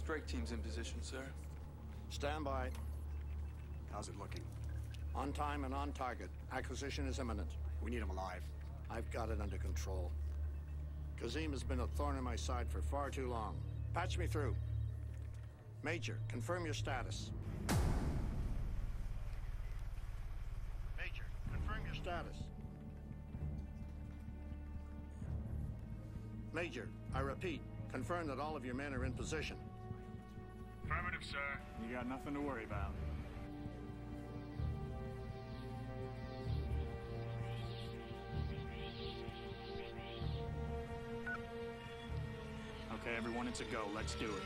Strike team's in position, sir. Stand by. How's it looking? On time and on target. Acquisition is imminent. We need him alive. I've got it under control. Kazim has been a thorn in my side for far too long. Patch me through. Major, confirm your status. Major, confirm your status. Major, I repeat, confirm that all of your men are in position. Affirmative, sir. You got nothing to worry about. Okay, everyone, it's a go. Let's do it.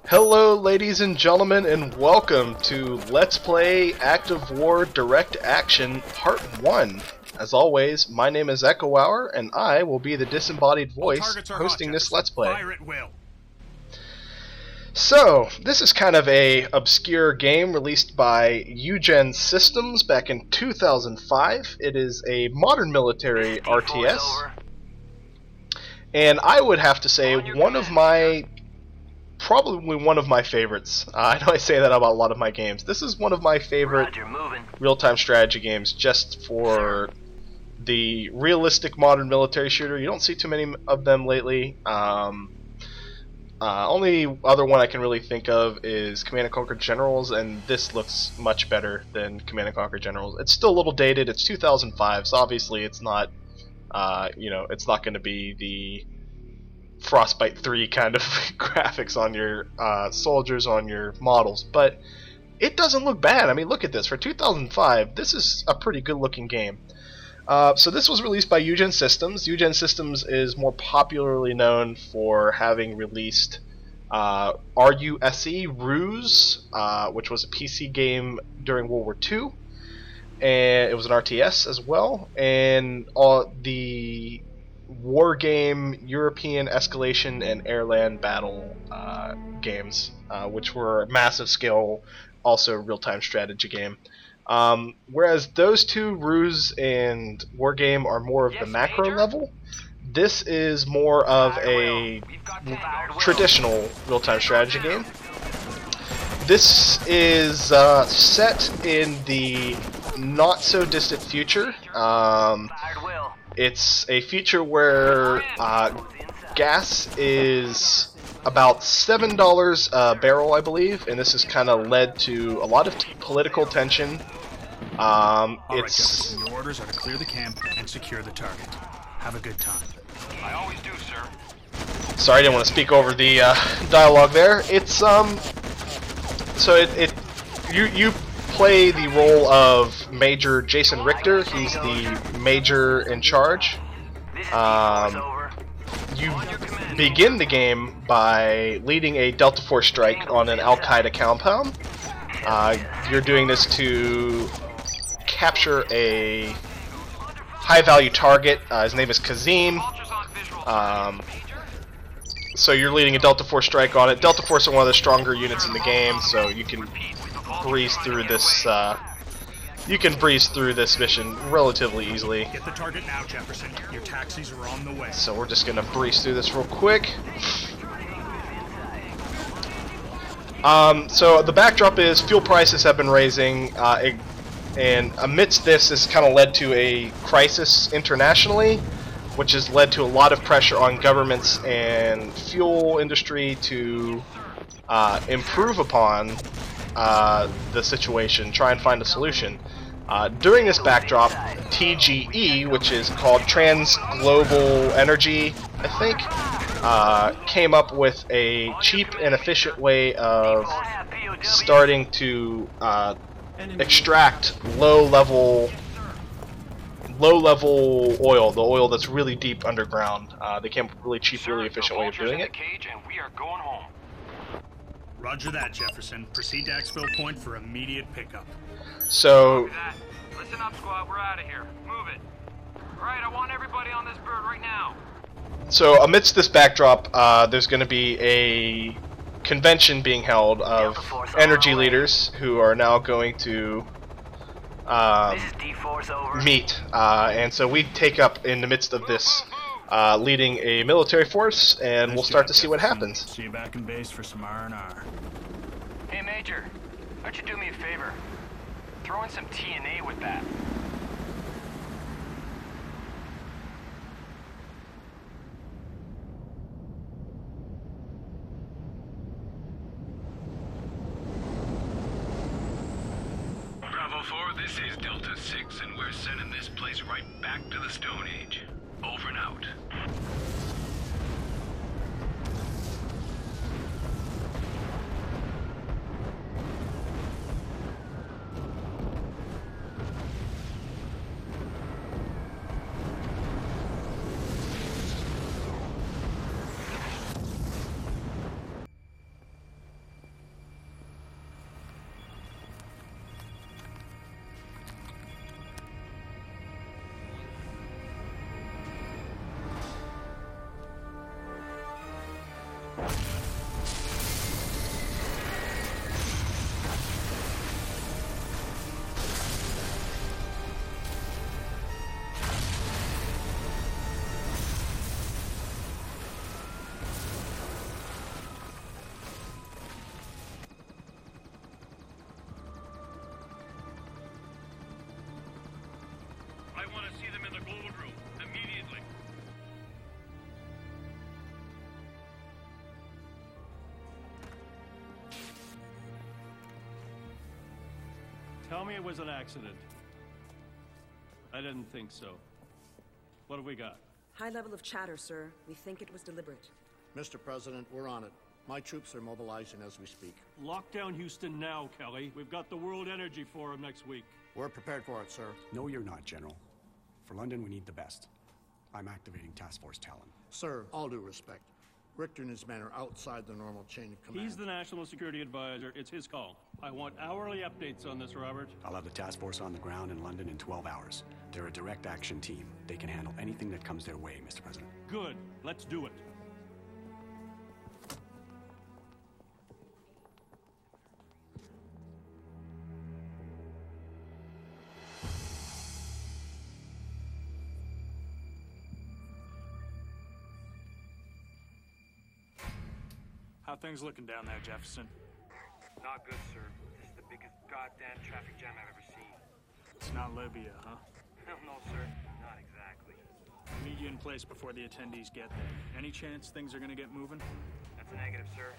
Hello ladies and gentlemen, and welcome to Let's Play Active War Direct Action Part 1. As always, my name is eckohour, and I will be the disembodied voice hosting this Let's Play. Fire at will. So, this is kind of a obscure game released by Eugen Systems back in 2005. It is a Modern Military RTS. And I would have to say probably one of my favorites. I know I say that about a lot of my games. This is one of my favorite real-time strategy games just for the realistic modern military shooter. You don't see too many of them lately. Only other one I can really think of is Command & Conquer Generals, and this looks much better than Command & Conquer Generals. It's still a little dated. It's 2005, so obviously it's not, it's not going to be the Frostbite 3 kind of graphics on your soldiers, on your models, but it doesn't look bad. I mean, look at this. For 2005, this is a pretty good looking game. So this was released by Eugen Systems. Eugen Systems is more popularly known for having released RUSE, which was a PC game during World War II, and it was an RTS as well, and the war game European Escalation and Airland Battle games, which were massive scale, also real-time strategy game. Whereas those two, Ruse and Wargame, are more of the macro level, this is more of a traditional real-time strategy game. This is set in the not-so-distant future. It's a future where gas is about $7 a barrel, I believe, and this has kind of led to a lot of political tension. It's your orders are to clear the camp and secure the target. Have a good time. I always do, sir. Sorry, I didn't want to speak over the dialogue there. It's so you play the role of Major Jason Richter. He's the major in charge. You begin the game by leading a Delta Force strike on an Al-Qaeda compound. You're doing this to capture a high-value target. His name is Kazim. So you're leading a Delta Force strike on it. Delta Force are one of the stronger units in the game, so you can breeze through this. Mission relatively easily. Get the target now, Jefferson. Your taxis are on the way. So we're just gonna breeze through this real quick. So the backdrop is fuel prices have been raising, and amidst this has kind of led to a crisis internationally, which has led to a lot of pressure on governments and fuel industry to improve upon the situation, try and find a solution. During this backdrop, TGE, which is called Trans Global Energy, I think, came up with a cheap and efficient way of starting to extract low-level oil, the oil that's really deep underground. They came up with a really cheap, really efficient way of doing it. Roger that, Jefferson. Proceed to exfil point for immediate pickup. So, Listen up, squad. We're out of here. Move it. All right, I want everybody on this bird right right now. So amidst this backdrop, there's going to be a convention being held of energy leaders who are now going to This is D-Force, over. meet. And so we take up in the midst of this, leading a military force, and we'll start to see what happens. See you back in base for some R&R. Hey, Major. Why don't you do me a favor? Throw in some TNA with that. Bravo 4, this is Delta 6, and we're sending this place right back to the Stone Age. Over and out. I want to see them in the gold room, immediately. Tell me it was an accident. I didn't think so. What have we got? High level of chatter, sir. We think it was deliberate. Mr. President, we're on it. My troops are mobilizing as we speak. Lock down Houston now, Kelly. We've got the World Energy Forum next week. We're prepared for it, sir. No, you're not, General. For London, we need the best. I'm activating Task Force Talon. Sir, all due respect. Richter and his men are outside the normal chain of command. He's the National Security Advisor. It's his call. I want hourly updates on this, Robert. I'll have the task force on the ground in London in 12 hours. They're a direct action team. They can handle anything that comes their way, Mr. President. Good. Let's do it. How things looking down there, Jefferson? Not good, sir. This is the biggest goddamn traffic jam I've ever seen. It's not Libya, huh? Hell no, sir. Not exactly. Meet you in place before the attendees get there. Any chance things are gonna get moving? That's a negative, sir.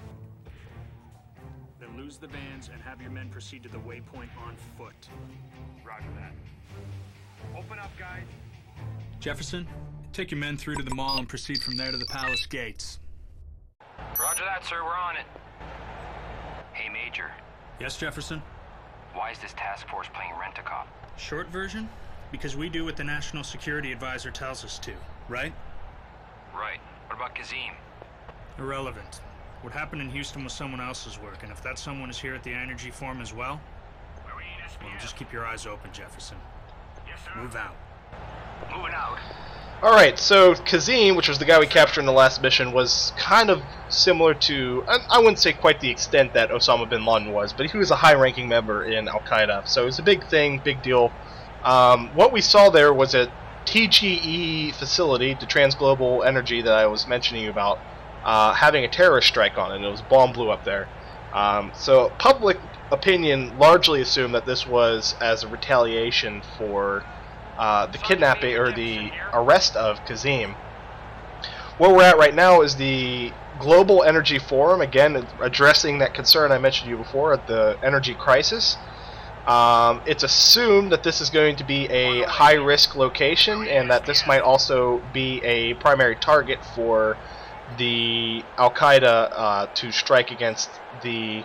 Then lose the vans and have your men proceed to the waypoint on foot. Roger that. Open up, guys. Jefferson, take your men through to the mall and proceed from there to the palace gates. Roger that, sir. We're on it. Hey, Major. Yes, Jefferson? Why is this task force playing rent-a-cop? Short version? Because we do what the National Security Advisor tells us to, right? Right. What about Kazim? Irrelevant. What happened in Houston was someone else's work, and if that someone is here at the Energy Forum as well, well, just keep your eyes open, Jefferson. Yes, sir. Move out. Moving out. Alright, so Kazim, which was the guy we captured in the last mission, was kind of similar to, I wouldn't say quite the extent that Osama bin Laden was, but he was a high-ranking member in Al-Qaeda, so it was a big thing, big deal. What we saw there was a TGE facility, the Transglobal Energy that I was mentioning about, having a terrorist strike on it, and it was a bomb blew up there. So public opinion largely assumed that this was as a retaliation for the kidnapping or the arrest of Kazim. Where we're at right now is the Global Energy Forum, again addressing that concern I mentioned to you before at the energy crisis. It's assumed that this is going to be a high-risk location and that this might also be a primary target for the Al-Qaeda to strike against the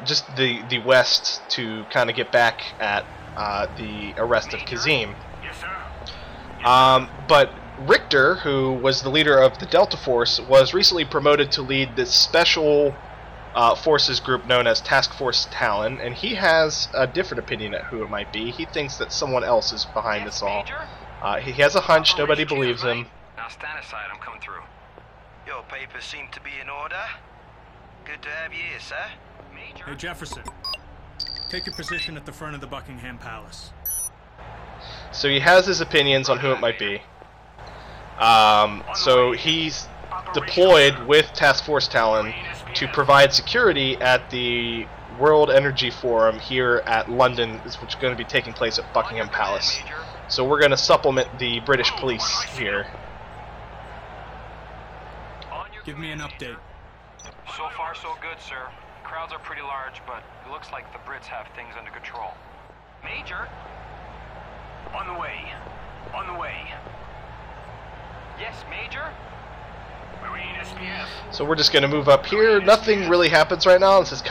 just the West to kind of get back at the arrest of Kazim. Yes, sir. But Richter, who was the leader of the Delta Force, was recently promoted to lead this special forces group known as Task Force Talon, and he has a different opinion at who it might be. He thinks that someone else is behind this all. Major? He has a hunch. Nobody believes him. Now stand aside. I'm coming through. Your papers seem to be in order. Good to have you here, sir. Major. Hey, Jefferson. Take your position at the front of the Buckingham Palace. So he has his opinions on who it might be. So he's deployed with Task Force Talon to provide security at the World Energy Forum here at London, which is going to be taking place at Buckingham Palace. So we're going to supplement the British police here. Give me an update. So far, so good, sir. Crowds are pretty large, but it looks like the Brits have things under control. Major? On the way. On the way. Yes, Major? Marine SPF. So we're just going to move up here. Nothing really happens right now. This is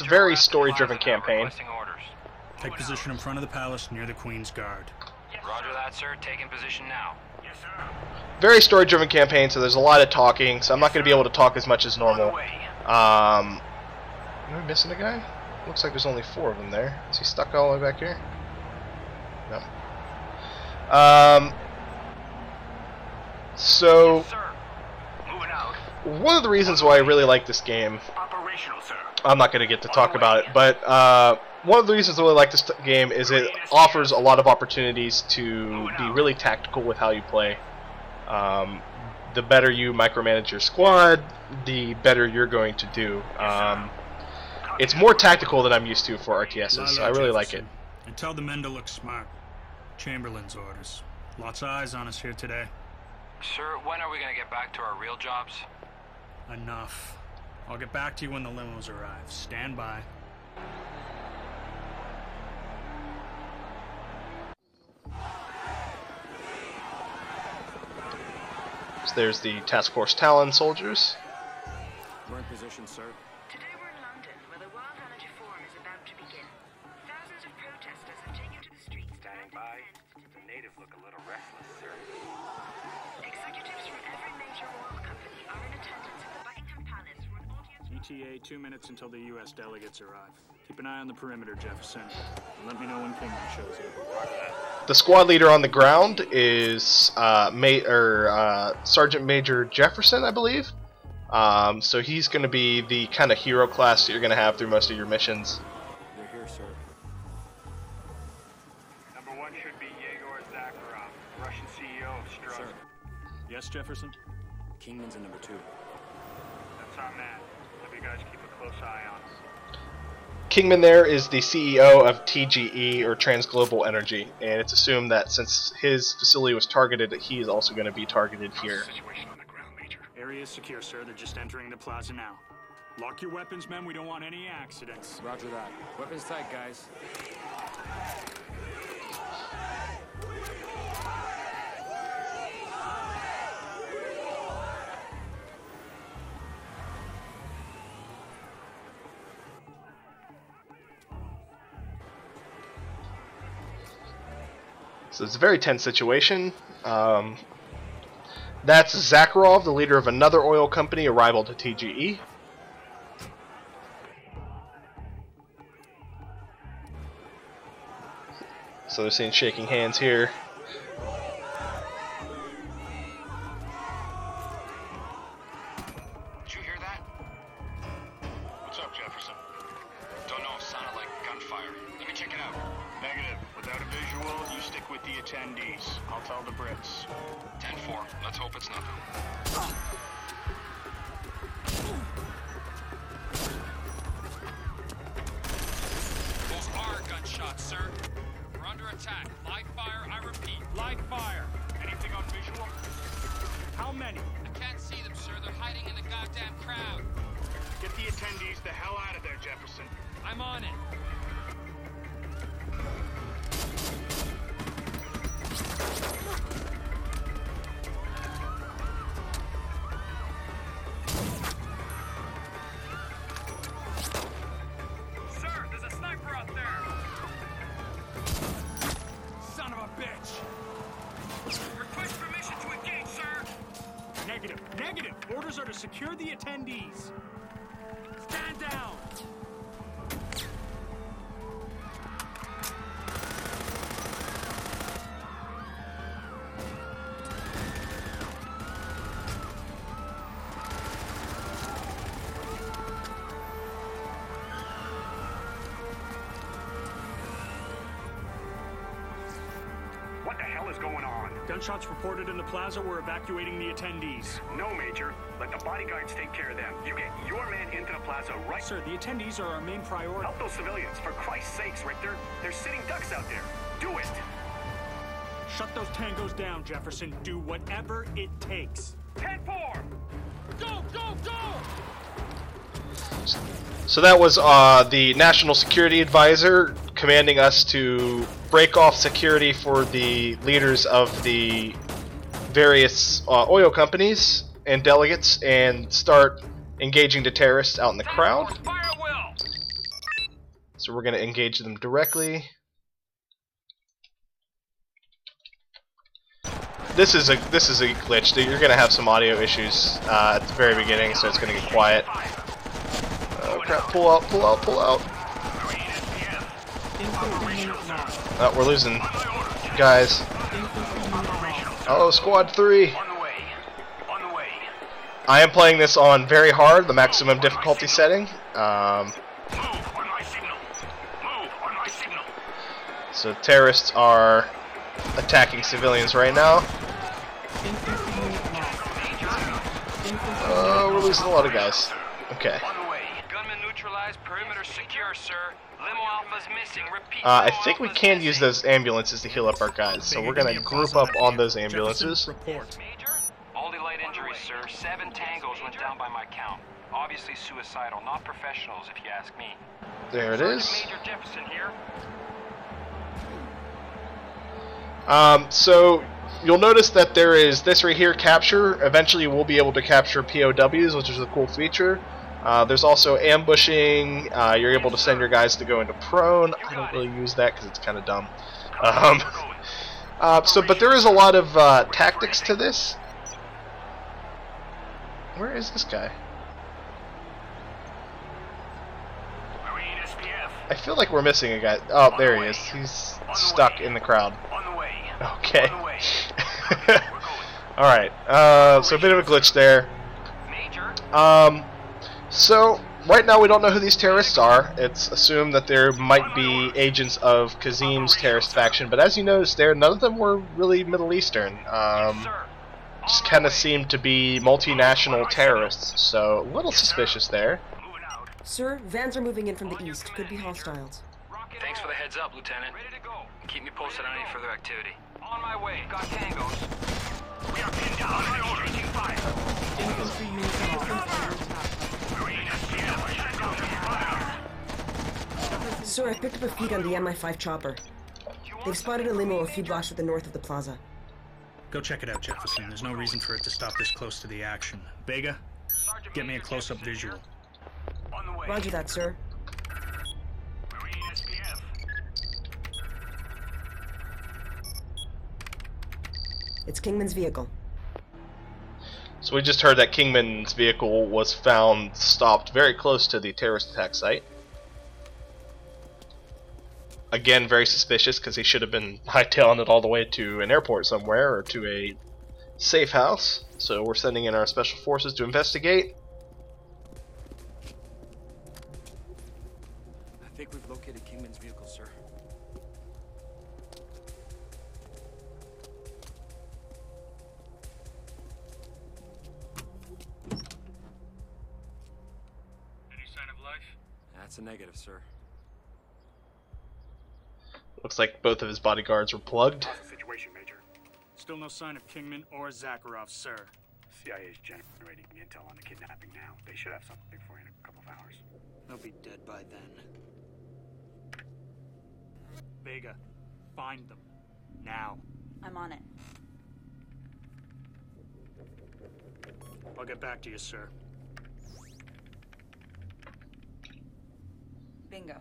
a very story-driven campaign. Take position in front of the palace near the Queen's Guard. Roger that, sir. Taking position now. Yes, sir. Very story-driven campaign, so there's a lot of talking, so I'm not going to be able to talk as much as normal. Am I missing a guy? Looks like there's only 4 of them there. Is he stuck all the way back here? No. So, Yes, sir. Moving out. one of the reasons why I really like this game, Operational, sir. I'm not going to get to talk about it, but one of the reasons I really like this game is it offers a lot of opportunities to be really tactical with how you play. The better you micromanage your squad, the better you're going to do. It's more tactical than I'm used to for RTSs, so I really like it. And tell the men to look smart. Chamberlain's orders. Lots of eyes on us here today. Sir, when are we going to get back to our real jobs? Enough. I'll get back to you when the limos arrive. Stand by. So there's the Task Force Talon soldiers. We're in position, sir. Today we're in London, where the World Energy Forum is about to begin. Thousands of protesters have taken to the streets. Standing by. The natives look a little restless, sir. Executives from every major oil company are in attendance at the Buckingham Palace for an audience. ETA 2 minutes until the U.S. delegates arrive. Keep an eye on the perimeter, Jefferson. And let me know when Kingman shows up. The squad leader on the ground is Sergeant Major Jefferson, I believe. So he's going to be the kind of hero class that you're going to have through most of your missions. We're here, sir. Number 1 should be Yegor Zakharov, Russian CEO of Stroh. Sir. Yes, Jefferson? Kingman's in number 2. That's our man. Have you guys keep a close eye on him. Kingman there is the CEO of TGE, or Transglobal Energy, and it's assumed that since his facility was targeted, that he is also going to be targeted here. Situation on the ground, Major. Area is secure, sir. They're just entering the plaza now. Lock your weapons, men. We don't want any accidents. Roger that. Weapons tight, guys. So it's a very tense situation. That's Zakharov, the leader of another oil company, a rival to TGE. So they're seen shaking hands here. Did you hear that? What's up, Jefferson? Don't know. Sounded like gunfire. Let me check it out. Negative. Without a visual, you stick with the attendees. I'll tell the Brits. 10-4. Let's hope it's nothing. Those are gunshots, sir. We're under attack. Live fire, I repeat. Live fire. Anything on visual? How many? I can't see them, sir. They're hiding in the goddamn crowd. Get the attendees the hell out of there, Jefferson. I'm on it. Sir, there's a sniper out there. Son of a bitch. Request permission to engage, sir. Negative. Negative. Orders are to secure the attendees. Stand down. Gunshots reported in the plaza. We're evacuating the attendees. No, Major. Let the bodyguards take care of them. You get your men into the plaza right... Sir, the attendees are our main priority. Help those civilians, for Christ's sakes, Richter. They're sitting ducks out there. Do it! Shut those tangos down, Jefferson. Do whatever it takes. 10-4! Go, go, go! So that was the National Security Advisor commanding us to break off security for the leaders of the various oil companies and delegates and start engaging the terrorists out in the crowd. So we're going to engage them directly. This is a glitch. You're going to have some audio issues at the very beginning, so it's going to get quiet. Oh crap, pull out, pull out, pull out. Oh, we're losing guys. Oh, squad 3. I am playing this on very hard, the maximum difficulty setting. So terrorists are attacking civilians right now. Oh, we're losing a lot of guys. Okay. Perimeter secure, sir. Limo Alpha's missing. Repeat. I think we can use those ambulances to heal up our guys, so we're gonna group up on those ambulances. Major? Only light injuries, sir. 7 tangos went down by my count. Obviously suicidal, not professionals, if you ask me. There it is. Major Jefferson here. So you'll notice that there is this right here, capture. Eventually we'll be able to capture POWs, which is a cool feature. There's also ambushing. You're able to send your guys to go into prone. I don't really use that because it's kind of dumb. But there is a lot of tactics to this. Where is this guy? I feel like we're missing a guy. Oh, there he is. He's stuck in the crowd. Okay. Alright. So a bit of a glitch there. So, right now we don't know who these terrorists are. It's assumed that there might be agents of Kazim's terrorist faction, but as you noticed there, none of them were really Middle Eastern. Just kind of seemed to be multinational terrorists, so a little suspicious there. Sir, vans are moving in from the east. Could be hostiles. Thanks for the heads up, Lieutenant. Keep me posted on any further activity. On my way. Got tangos. We are pinned down. On my order. Taking fire. Infantry units are Sir, I picked up a feed on the MI5 chopper. They've spotted a limo a few blocks to the north of the plaza. Go check it out, Jefferson. There's no reason for it to stop this close to the action. Vega, get me a close-up visual. Roger that, sir. It's Kingman's vehicle. So we just heard that Kingman's vehicle was found stopped very close to the terrorist attack site. Again, very suspicious because he should have been hightailing it all the way to an airport somewhere or to a safe house. So we're sending in our special forces to investigate. I think we've located Kingman's vehicle, sir. Any sign of life? That's a negative, sir. Looks like both of his bodyguards were plugged. How's the situation, Major? Still no sign of Kingman or Zakharov, sir. CIA is generating intel on the kidnapping now. They should have something for you in a couple of hours. They'll be dead by then. Vega, find them. Now. I'm on it. I'll get back to you, sir. Bingo.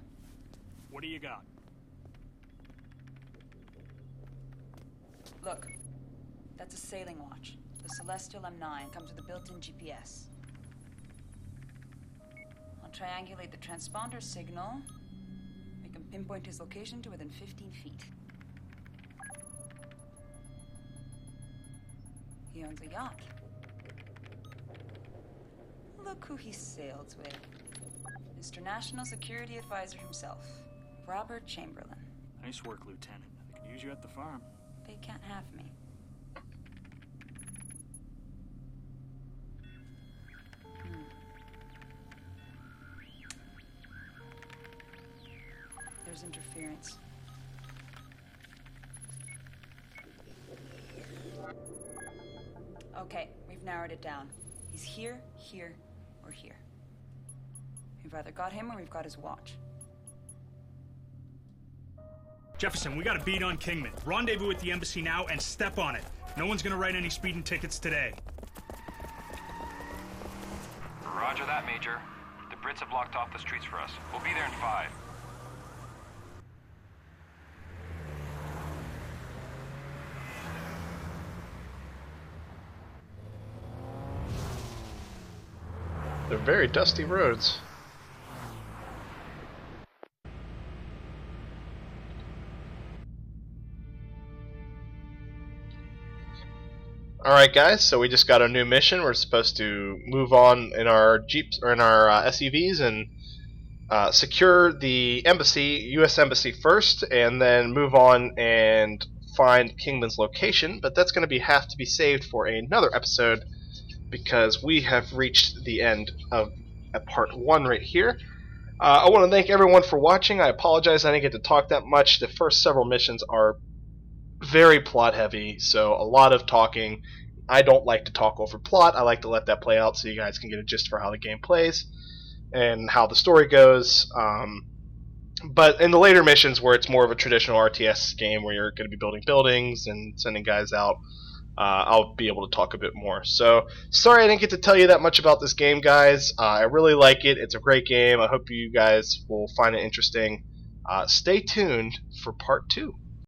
What do you got? Look, that's a sailing watch. The Celestial M9 comes with a built-in GPS. I'll triangulate the transponder signal. We can pinpoint his location to within 15 feet. He owns a yacht. Look who he sails with. Mr. National Security Advisor himself, Robert Chamberlain. Nice work, Lieutenant. I could use you at the farm. They can't have me. interference. Okay, we've narrowed it down. He's here, here, or here. We've either got him or we've got his watch. Jefferson, we got a beat on Kingman. Rendezvous at the embassy now and step on it. No one's gonna write any speeding tickets today. Roger that, Major. The Brits have blocked off the streets for us. We'll be there in 5. They're very dusty roads. Alright guys, so we just got a new mission. We're supposed to move on in our Jeeps, or in our SUVs, and secure the embassy, U.S. Embassy first, and then move on and find Kingman's location, but that's going to have to be saved for another episode, because we have reached the end of part 1 right here. I want to thank everyone for watching. I apologize I didn't get to talk that much. The first several missions are very plot heavy, so a lot of talking. I don't like to talk over plot. I like to let that play out so you guys can get a gist for how the game plays and how the story goes. But in the later missions where it's more of a traditional RTS game where you're going to be building buildings and sending guys out, I'll be able to talk a bit more. So, sorry I didn't get to tell you that much about this game, guys. I really like it. It's a great game. I hope you guys will find it interesting. Stay tuned for part 2.